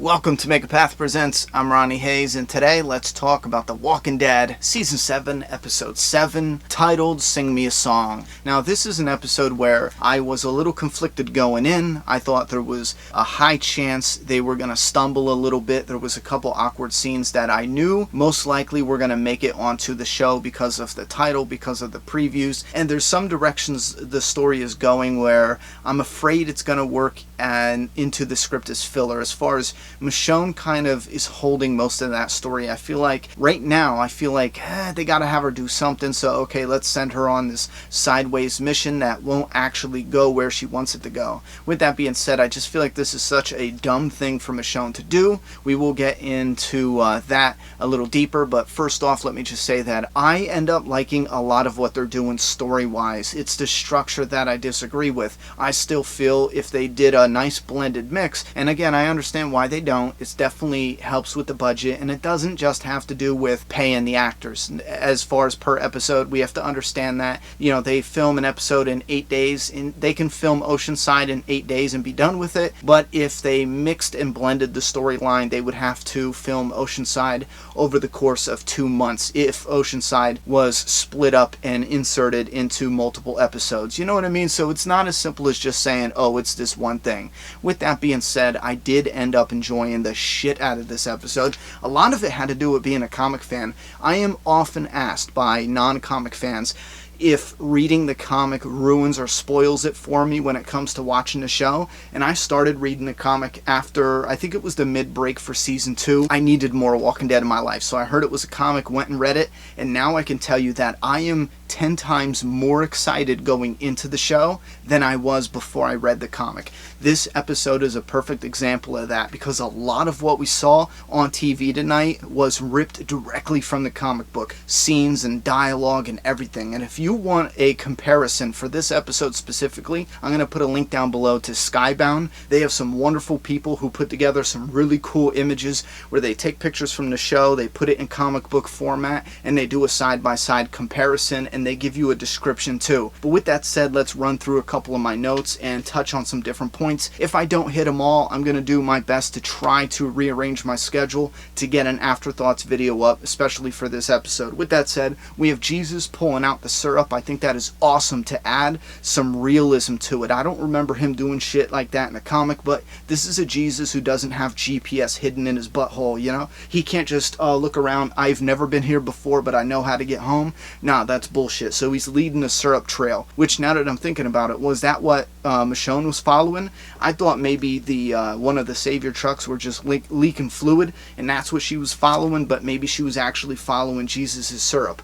Welcome to Megapath Presents. I'm Ronnie Hayes, and today let's talk about The Walking Dead Season 7, Episode 7, titled Sing Me a Song. Now, this is an episode where I was a little conflicted going in. I thought there was a high chance they were going to stumble a little bit. There was a couple awkward scenes that I knew most likely were going to make it onto the show because of the title, because of the previews, and there's some directions the story is going where I'm afraid it's going to work and into the script as filler. As far as Michonne kind of is holding most of that story. I feel like right now, they gotta have her do something, so okay, let's send her on this sideways mission that won't actually go where she wants it to go. With that being said, I just feel like this is such a dumb thing for Michonne to do. We will get into that a little deeper, but first off, let me just say that I end up liking a lot of what they're doing story-wise. It's the structure that I disagree with. I still feel if they did a nice blended mix, and again, I understand why they don't. It definitely helps with the budget, and it doesn't just have to do with paying the actors. As far as per episode, we have to understand that, they film an episode in 8 days, and they can film Oceanside in 8 days and be done with it, but if they mixed and blended the storyline, they would have to film Oceanside over the course of 2 months if Oceanside was split up and inserted into multiple episodes. You know what I mean? So it's not as simple as just saying, oh, it's this one thing. With that being said, I did end up enjoying the shit out of this episode. A lot of it had to do with being a comic fan. I am often asked by non-comic fans if reading the comic ruins or spoils it for me when it comes to watching the show. And I started reading the comic after, I think it was the mid-break for Season 2. I needed more Walking Dead in my life, so I heard it was a comic, went and read it, and now I can tell you that I am 10 times more excited going into the show than I was before I read the comic. This episode is a perfect example of that because a lot of what we saw on TV tonight was ripped directly from the comic book. Scenes and dialogue and everything. And if you want a comparison for this episode specifically, I'm going to put a link down below to Skybound. They have some wonderful people who put together some really cool images where they take pictures from the show, they put it in comic book format, and they do a side-by-side comparison, and they give you a description too. But with that said, let's run through a couple of my notes and touch on some different points. If I don't hit them all, I'm going to do my best to try to rearrange my schedule to get an afterthoughts video up, especially for this episode. With that said, we have Jesus pulling out the syrup. I think that is awesome to add some realism to it. I don't remember him doing shit like that in the comic, but this is a Jesus who doesn't have GPS hidden in his butthole, He can't just look around, I've never been here before, but I know how to get home. Nah, that's bullshit. So he's leading the syrup trail, which now that I'm thinking about it, was that what Michonne was following? I thought maybe the one of the Savior trucks were just leaking fluid, and that's what she was following, but maybe she was actually following Jesus' syrup.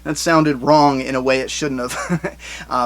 That sounded wrong in a way it shouldn't have.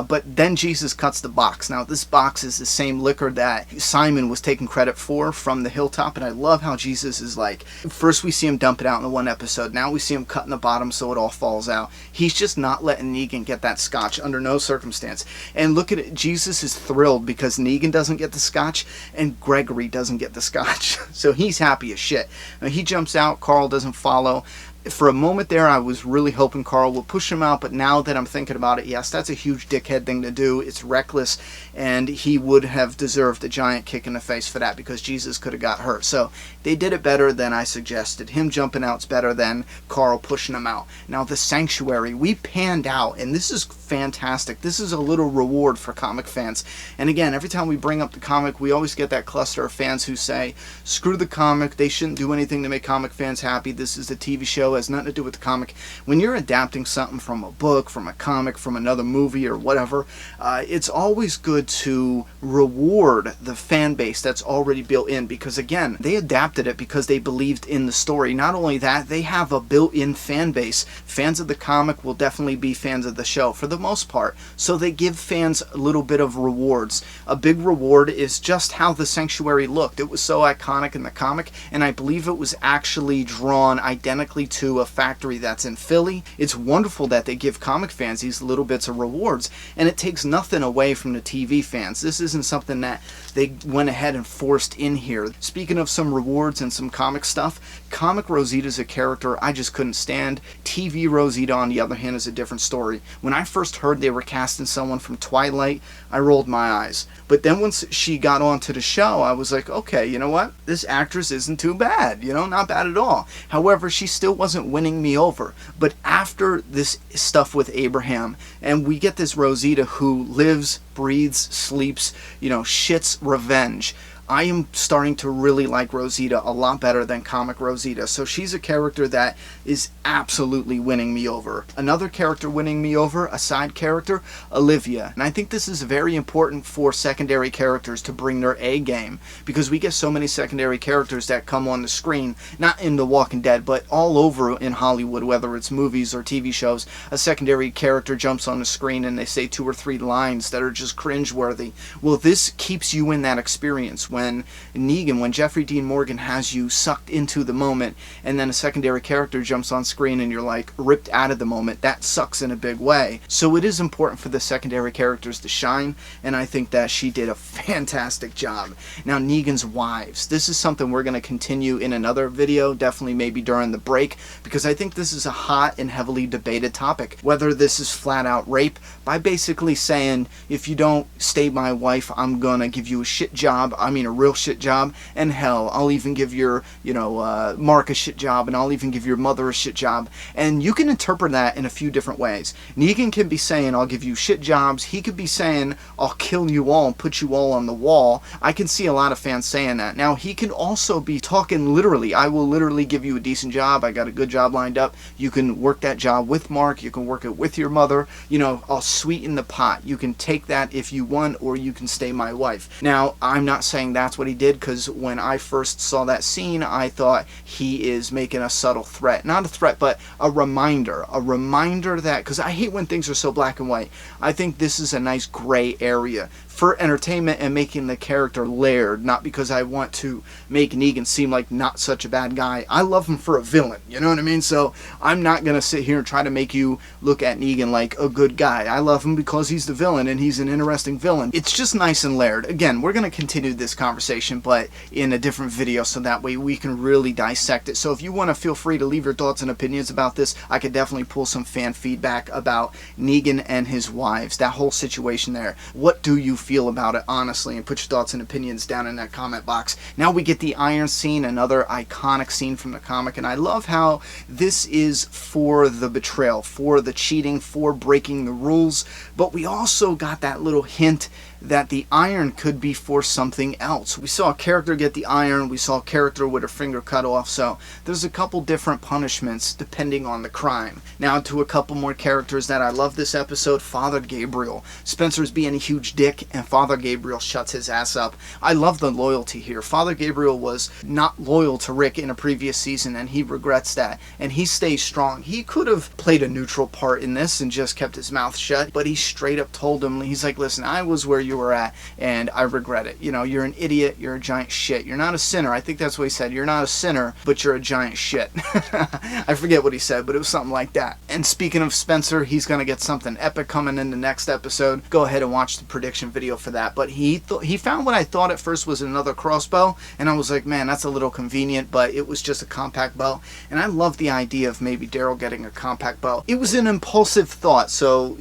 But then Jesus cuts the box. Now, this box is the same liquor that Simon was taking credit for from the hilltop, and I love how Jesus is like, first we see him dump it out in the one episode, now we see him cutting the bottom so it all falls out. He's just not letting Negan get that scotch under no circumstance. And look at it, Jesus is thrilled because Negan doesn't get the scotch and Gregory doesn't get the scotch. So he's happy as shit. Now, he jumps out, Carl doesn't follow. For a moment there, I was really hoping Carl would push him out, but now that I'm thinking about it, yes, that's a huge dickhead thing to do. It's reckless, and he would have deserved a giant kick in the face for that because Jesus could have got hurt. So they did it better than I suggested. Him jumping out's better than Carl pushing him out. Now, the sanctuary, we panned out, and this is fantastic. This is a little reward for comic fans. And again, every time we bring up the comic, we always get that cluster of fans who say, screw the comic, they shouldn't do anything to make comic fans happy, this is a TV show, has nothing to do with the comic. When you're adapting something from a book, from a comic, from another movie or whatever, it's always good to reward the fan base that's already built in, because again, they adapted it because they believed in the story. Not only that, they have a built-in fan base. Fans of the comic will definitely be fans of the show for the most part, so they give fans a little bit of rewards. A big reward is just how the sanctuary looked. It was so iconic in the comic, and I believe it was actually drawn identically to a factory that's in Philly. It's wonderful that they give comic fans these little bits of rewards, and it takes nothing away from the TV fans. This isn't something that they went ahead and forced in here. Speaking of some rewards and some comic stuff, comic Rosita's a character I just couldn't stand. TV Rosita, on the other hand, is a different story. When I first heard they were casting someone from Twilight, I rolled my eyes. But then once she got onto the show, I was like, okay, you know what? This actress isn't too bad, not bad at all. However, she still wasn't winning me over. But after this stuff with Abraham, and we get this Rosita who lives, breathes, sleeps, shits revenge, I am starting to really like Rosita a lot better than comic Rosita. So she's a character that is absolutely winning me over. Another character winning me over, a side character, Olivia. And I think this is very important for secondary characters to bring their A game, because we get so many secondary characters that come on the screen, not in The Walking Dead, but all over in Hollywood, whether it's movies or TV shows. A secondary character jumps on the screen and they say 2 or 3 lines that are just cringeworthy. Well, this keeps you in that experience. When Jeffrey Dean Morgan has you sucked into the moment, and then a secondary character jumps on screen and you're like ripped out of the moment, that sucks in a big way. So it is important for the secondary characters to shine, and I think that she did a fantastic job. Now, Negan's wives. This is something we're going to continue in another video, definitely maybe during the break, because I think this is a hot and heavily debated topic. Whether this is flat out rape, by basically saying, if you don't stay my wife, I'm going to give you a shit job. I mean, a real shit job, and hell, I'll even give your, Mark a shit job, and I'll even give your mother a shit job. And you can interpret that in a few different ways. Negan can be saying, I'll give you shit jobs. He could be saying, I'll kill you all and put you all on the wall. I can see a lot of fans saying that. Now, he can also be talking literally. I will literally give you a decent job. I got a good job lined up. You can work that job with Mark. You can work it with your mother. I'll sweeten the pot. You can take that if you want, or you can stay my wife. Now, I'm not saying that's what he did, because when I first saw that scene, I thought he is making a subtle threat. Not a threat, but a reminder that, because I hate when things are so black and white. I think this is a nice gray area for entertainment and making the character layered, not because I want to make Negan seem like not such a bad guy. I love him for a villain, you know what I mean? So I'm not going to sit here and try to make you look at Negan like a good guy. I love him because he's the villain, and he's an interesting villain. It's just nice and layered. Again, we're going to continue this conversation, but in a different video, so that way we can really dissect it. So if you want to, feel free to leave your thoughts and opinions about this. I could definitely pull some fan feedback about Negan and his wives, that whole situation there. What do you feel about it, honestly? And put your thoughts and opinions down in that comment box. Now we get the iron scene, another iconic scene from the comic, and I love how this is for the betrayal, for the cheating, for breaking the rules, but we also got that little hint that the iron could be for something else. We saw a character get the iron, we saw a character with her finger cut off, so there's a couple different punishments depending on the crime. Now to a couple more characters that I love this episode. Father Gabriel. Spencer's being a huge dick, and Father Gabriel shuts his ass up. I love the loyalty here. Father Gabriel was not loyal to Rick in a previous season, and he regrets that, and he stays strong. He could have played a neutral part in this and just kept his mouth shut, but he straight up told him, he's like, listen, I was where you were at, and I regret it. You're an idiot, you're a giant shit. You're not a sinner. I think that's what he said. You're not a sinner, but you're a giant shit. I forget what he said, but it was something like that. And speaking of Spencer, he's going to get something epic coming in the next episode. Go ahead and watch the prediction video for that. But he found what I thought at first was another crossbow, and I was like, man, that's a little convenient, but it was just a compact bow. And I love the idea of maybe Daryl getting a compact bow. It was an impulsive thought, so,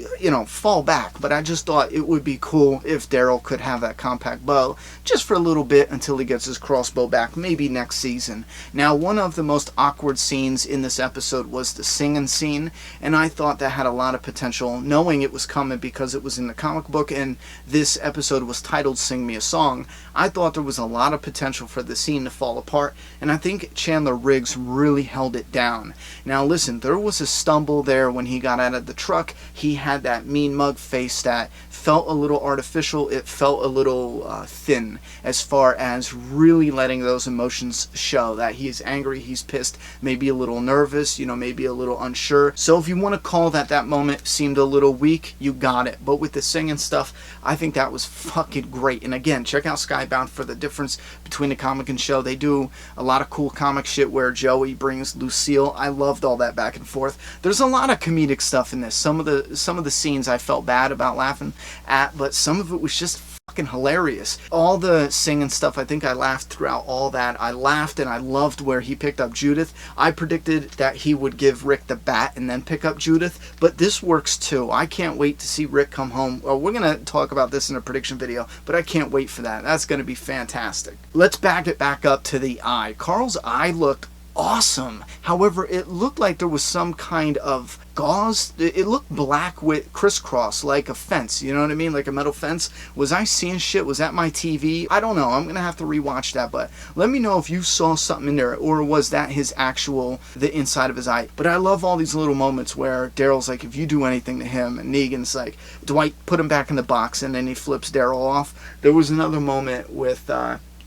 fall back. But I just thought it would be cool if Daryl could have that compact bow just for a little bit until he gets his crossbow back, maybe next season. Now, one of the most awkward scenes in this episode was the singing scene, and I thought that had a lot of potential, knowing it was coming because it was in the comic book and this episode was titled Sing Me a Song. I thought there was a lot of potential for the scene to fall apart, and I think Chandler Riggs really held it down. Now listen, there was a stumble there when he got out of the truck. He had that mean mug face that felt a little artificial, special, it felt a little thin as far as really letting those emotions show that he's angry, he's pissed, maybe a little nervous, maybe a little unsure. So if you want to call that moment seemed a little weak, you got it. But with the singing stuff, I think that was fucking great. And again, check out Skybound for the difference between the comic and show. They do a lot of cool comic shit where Joey brings Lucille. I loved all that back and forth. There's a lot of comedic stuff in this. Some of the scenes I felt bad about laughing at, but some of it was just fucking hilarious. All the singing stuff, I think I laughed throughout all that. I laughed and I loved where he picked up Judith. I predicted that he would give Rick the bat and then pick up Judith, but this works too. I can't wait to see Rick come home. Well, we're going to talk about this in a prediction video, but I can't wait for that. That's going to be fantastic. Let's back it back up to the eye. Carl's eye looked awesome. However, it looked like there was some kind of gauze. It looked black with crisscross, like a fence. You know what I mean? Like a metal fence. Was I seeing shit? Was that my TV? I don't know. I'm going to have to rewatch that, but let me know if you saw something in there, or was that the inside of his eye? But I love all these little moments where Daryl's like, if you do anything to him, and Negan's like, Dwight, put him back in the box, and then he flips Daryl off. There was another moment with,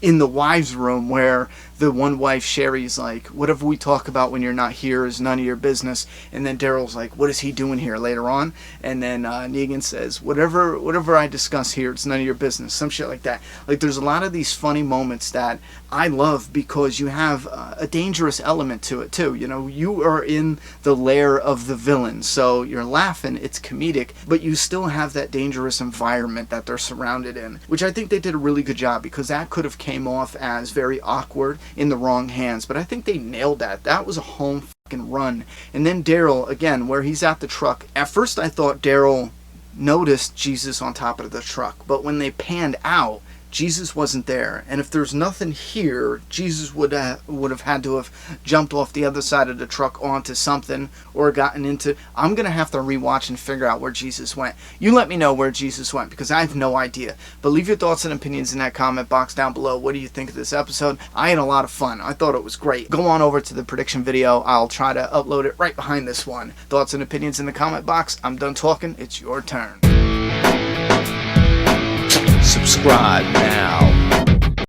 in the wives' room where the one wife, Sherry's like, whatever we talk about when you're not here is none of your business. And then Daryl's like, what is he doing here later on? And then Negan says, whatever I discuss here, it's none of your business. Some shit like that. Like, there's a lot of these funny moments that I love because you have a dangerous element to it too. You are in the lair of the villain, so you're laughing, it's comedic, but you still have that dangerous environment that they're surrounded in, which I think they did a really good job, because that could have came off as very awkward in the wrong hands, but I think they nailed that. That was a home fucking run. And then Daryl, again, where he's at the truck. At first I thought Daryl noticed Jesus on top of the truck, but when they panned out, Jesus wasn't there. And if there's nothing here, Jesus would have had to have jumped off the other side of the truck onto something or gotten into... I'm going to have to rewatch and figure out where Jesus went. You let me know where Jesus went, because I have no idea. But leave your thoughts and opinions in that comment box down below. What do you think of this episode? I had a lot of fun. I thought it was great. Go on over to the prediction video. I'll try to upload it right behind this one. Thoughts and opinions in the comment box. I'm done talking. It's your turn. Subscribe now.